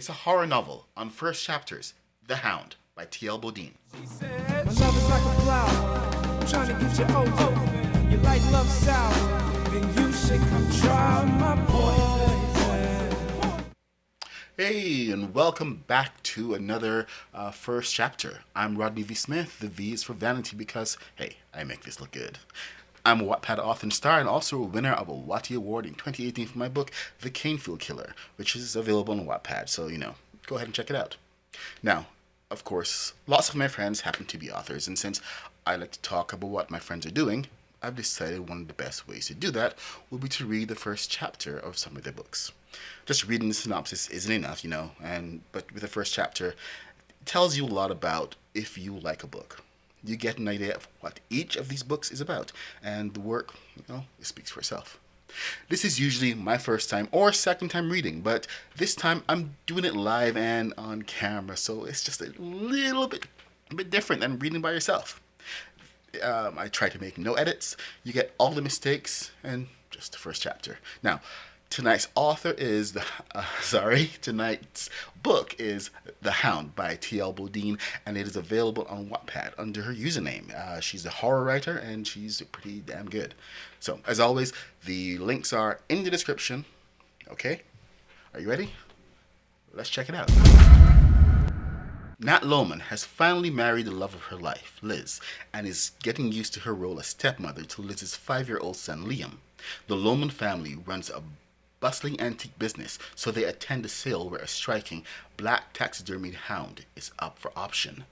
It's a horror novel on first chapters, The Hound by T.L. Bodine. My love is like a flower. I'm trying to get you over. You like love sour, then you should come try my poison. Hey, and welcome back to another first chapter. I'm Rodney V. Smith. The V is for vanity because, hey, I make this look good. I'm a Wattpad author and star and also a winner of a Wattie Award in 2018 for my book, The Canefield Killer, which is available on Wattpad, so, go ahead and check it out. Now, of course, lots of my friends happen to be authors, and since I like to talk about what my friends are doing, I've decided one of the best ways to do that will be to read the first chapter of some of their books. Just reading the synopsis isn't enough, but with the first chapter, it tells you a lot about if you like a book. You get an idea of what each of these books is about, and the work, it speaks for itself. This is usually my first time or second time reading, but this time I'm doing it live and on camera, so it's just a little bit different than reading by yourself. I try to make no edits. You get all the mistakes and just the first chapter. Now, tonight's book is The Hound by T.L. Bodine, and it is available on Wattpad under her username. She's a horror writer, and she's pretty damn good. So, as always, the links are in the description. Okay? Are you ready? Let's check it out. Nat Loman has finally married the love of her life, Liz, and is getting used to her role as stepmother to Liz's 5-year-old son, Liam. The Loman family runs a bustling antique business, so they attend a sale where a striking black taxidermied hound is up for auction.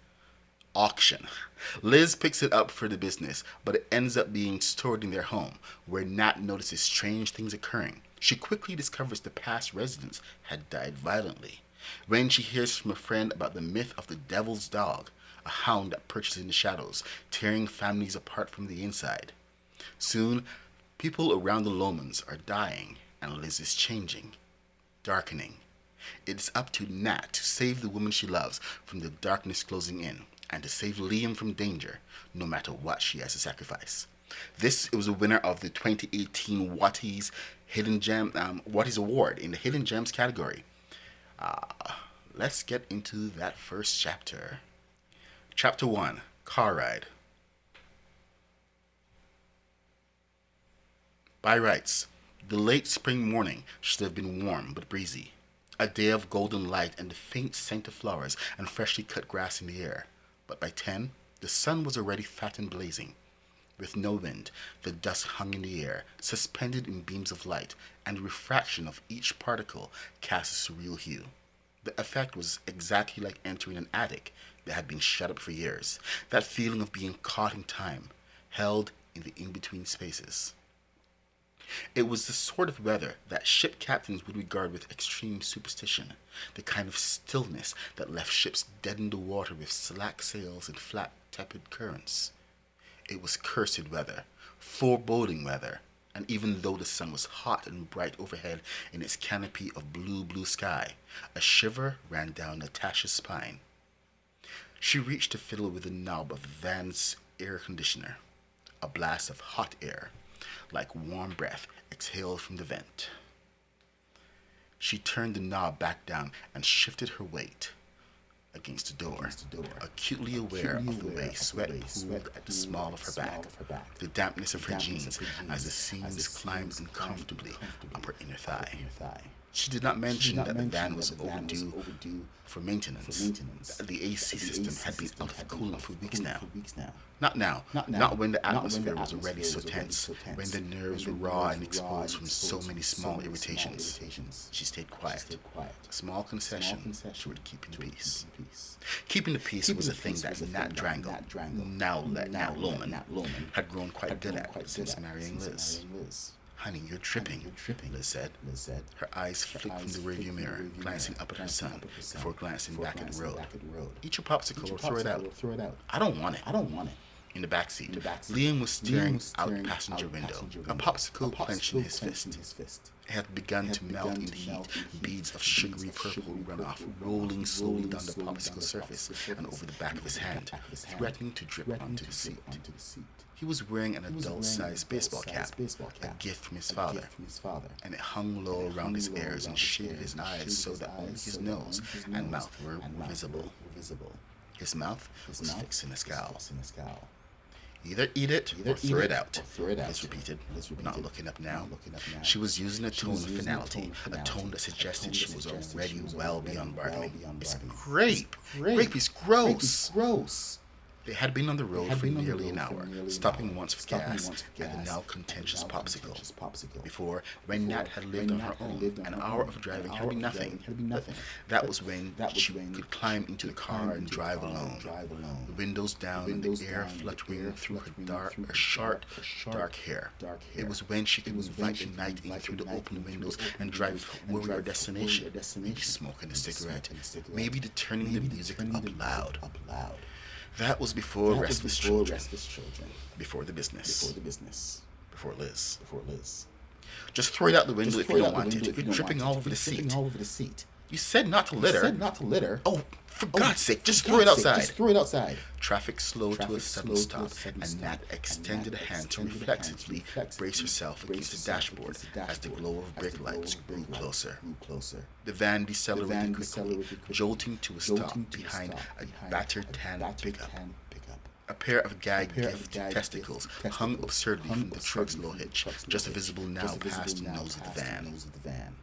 Liz picks it up for the business, but it ends up being stored in their home, where Nat notices strange things occurring. She quickly discovers the past residents had died violently. When she hears from a friend about the myth of the devil's dog, a hound that perches in the shadows, tearing families apart from the inside. Soon, people around the Lomans are dying, and Liz is changing. Darkening. It's up to Nat to save the woman she loves from the darkness closing in, and to save Liam from danger, no matter what she has to sacrifice. This was a winner of the 2018 Wattie's Award in the Hidden Gems category. Let's get into that first chapter. Chapter 1, Car Ride. By rights, the late spring morning should have been warm but breezy. A day of golden light and the faint scent of flowers and freshly cut grass in the air. But by 10, the sun was already fat and blazing. With no wind, the dust hung in the air, suspended in beams of light, and the refraction of each particle cast a surreal hue. The effect was exactly like entering an attic that had been shut up for years. That feeling of being caught in time, held in the in-between spaces. It was the sort of weather that ship captains would regard with extreme superstition, the kind of stillness that left ships dead in the water with slack sails and flat, tepid currents. It was cursed weather, foreboding weather, and even though the sun was hot and bright overhead in its canopy of blue sky, a shiver ran down Natasha's spine. She reached to fiddle with the knob of the van's air conditioner. A blast of hot air, like warm breath, exhaled from the vent. She turned the knob back down and shifted her weight against the door, acutely aware of the way sweat pooled at the small of her back, the dampness of her jeans as the seams climbed uncomfortably up her inner thigh. She did not mention that the van was overdue for maintenance, that the AC system had been out of coolant for weeks now. Not now, not when the atmosphere was already so tense, when the nerves were raw and exposed from so many small irritations. She stayed quiet, a small concession toward keeping the peace. Keeping the peace was a thing that Nat Drangle, now Nat Loman, had grown quite good at since marrying Liz. "Honey, you're dripping," Liz said. Her eyes flicked from the rearview mirror, glancing up at her son, before glancing back at the road. "Eat your popsicle or throw it out." "I don't want it." In the back seat, Liam was staring out the passenger window, a popsicle clenched in his fist. It had begun to melt in the heat. Beads of sugary purple runoff rolling slowly down the popsicle surface and over the back of his hand, threatening to drip onto the seat. He was wearing an adult-sized baseball cap, a gift from his father, and it hung low around his ears and shaded his eyes so that only his nose and mouth were visible. His mouth was fixed in a scowl. Either eat it or throw it out, Liz repeated, not looking up now. She was using a tone of finality, a tone that suggested she was already well beyond bargaining. It's grape! Grape is gross! They had been on the road for nearly an hour, stopping once for gas at the now contentious popsicle. Before, when Nat had lived on her own, an hour of driving had been nothing. But that was when she could climb into the car and drive alone. The windows down and the air fluttering through her short, dark hair. It was when she could invite the night in through the open windows and drive toward her destination. Maybe smoking a cigarette, maybe turning the music up loud. That was before restless children, before the business, before Liz. Just throw it out the window if you don't want it. You're dripping all over the seat. You said not to litter. Oh, for God's sake, just throw it outside. Traffic slowed to a sudden stop, and Nat extended a hand to reflexively brace herself against the dashboard as the glow of brake lights grew closer. The van decelerated quickly, jolting to a stop behind a battered tan pickup. A pair of gag gift testicles hung absurdly from the truck's low hitch, just visible now past the nose of the van.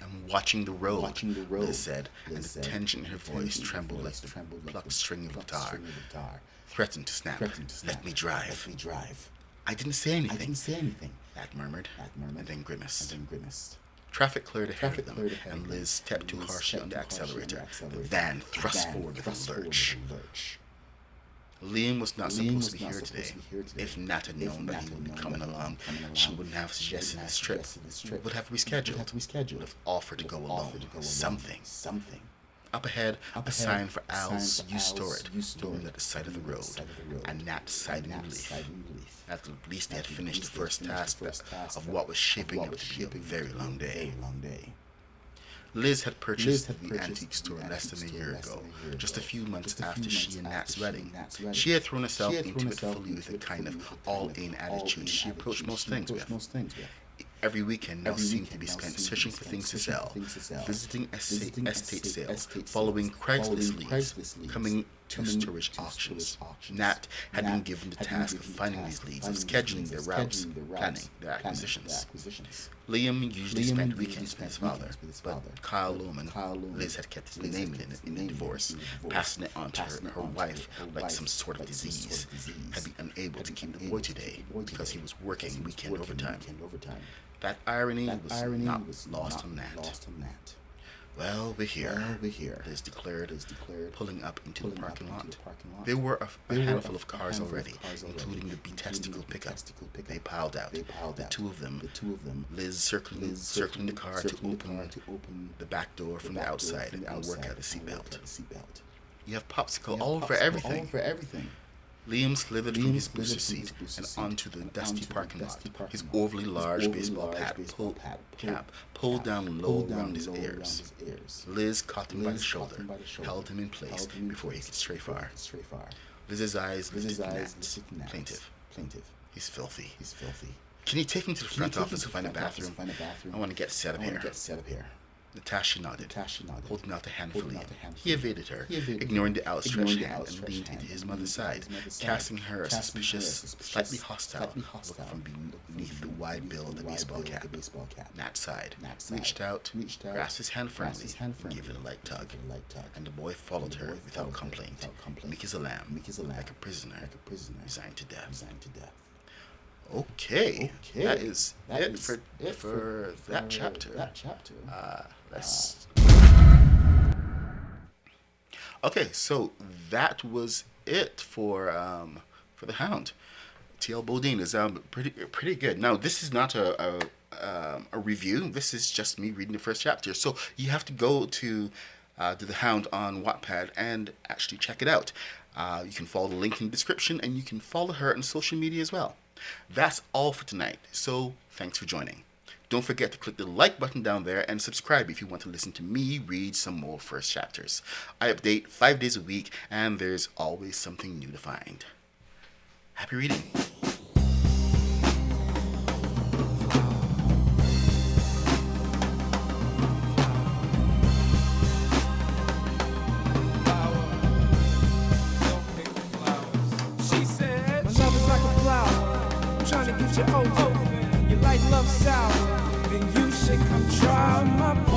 "I'm watching the road," Liz said, and the tension in her voice trembled like the plucked string of a guitar. Threatened to snap. Let me drive. "I didn't say anything," Nat murmured, and then grimaced. Traffic cleared ahead of them, and Liz stepped too harshly on the accelerator. The van thrust forward with a lurch. Liam was not supposed to be here today. If Nat had known that he would be coming along, she wouldn't have suggested this trip. Would have rescheduled. Would have offered to go alone. Something. Up ahead, a sign for Al's "You Store It" loomed at the side of the road, and Nat sighed in relief. At least they had finished the first task of what was shaping up to be a very long day. Liz had purchased the antique store less than a year ago, just a few months after she and Nat's wedding. She had thrown herself into it fully with a kind of all-in attitude she approached most things with. Every weekend now seemed to be spent searching for things to sell, visiting estate sales, following Craigslist leads, coming to storage auctions. Nat had been given the task of finding these leads and scheduling their routes, planning their acquisitions. Liam usually spent weekends with his father, but Kyle Loman, Liz had kept his name in the divorce, passing it on to her wife like some sort of disease, had been unable to keep the boy today because he was working weekend overtime. That irony was not lost on Nat. "Well, we're here," Liz declared, pulling up into the parking lot. There were a handful of cars already, including the B-testicle pickup. They piled out, the two of them, Liz circling the car to open the back door from the outside and work out the seatbelt. "You have popsicle all over everything." Liam slithered from his booster seat and onto the dusty parking lot, his overly large baseball cap pulled down low around his ears. Liz caught him by the shoulder, held him in place before he could stray far. Liz's eyes lifted to Nat's, plaintive. "He's filthy. Can you take him to the front office to find a bathroom? I want to get set up here." Natasha nodded, holding out a hand for Liam. He evaded her, ignoring the outstretched hand, and leaned into his mother's side, casting her a suspicious, slightly hostile look from beneath the wide bill of the baseball cap. Nat sighed, reached out, grasped his hand firmly, and gave it a light tug. And the boy followed her without complaint, meek as a lamb, like a prisoner, resigned to death. Okay, that is it for that chapter. Okay, so that was it for the Hound. T.L. Bodine is pretty good. Now, this is not a review. This is just me reading the first chapter. So you have to go to the Hound on Wattpad and actually check it out. You can follow the link in the description, and you can follow her on social media as well. That's all for tonight, so thanks for joining. Don't forget to click the like button down there and subscribe if you want to listen to me read some more first chapters. I update 5 days a week, and there's always something new to find. Happy reading. Trying to get you over. Your light love sour, then you should come try my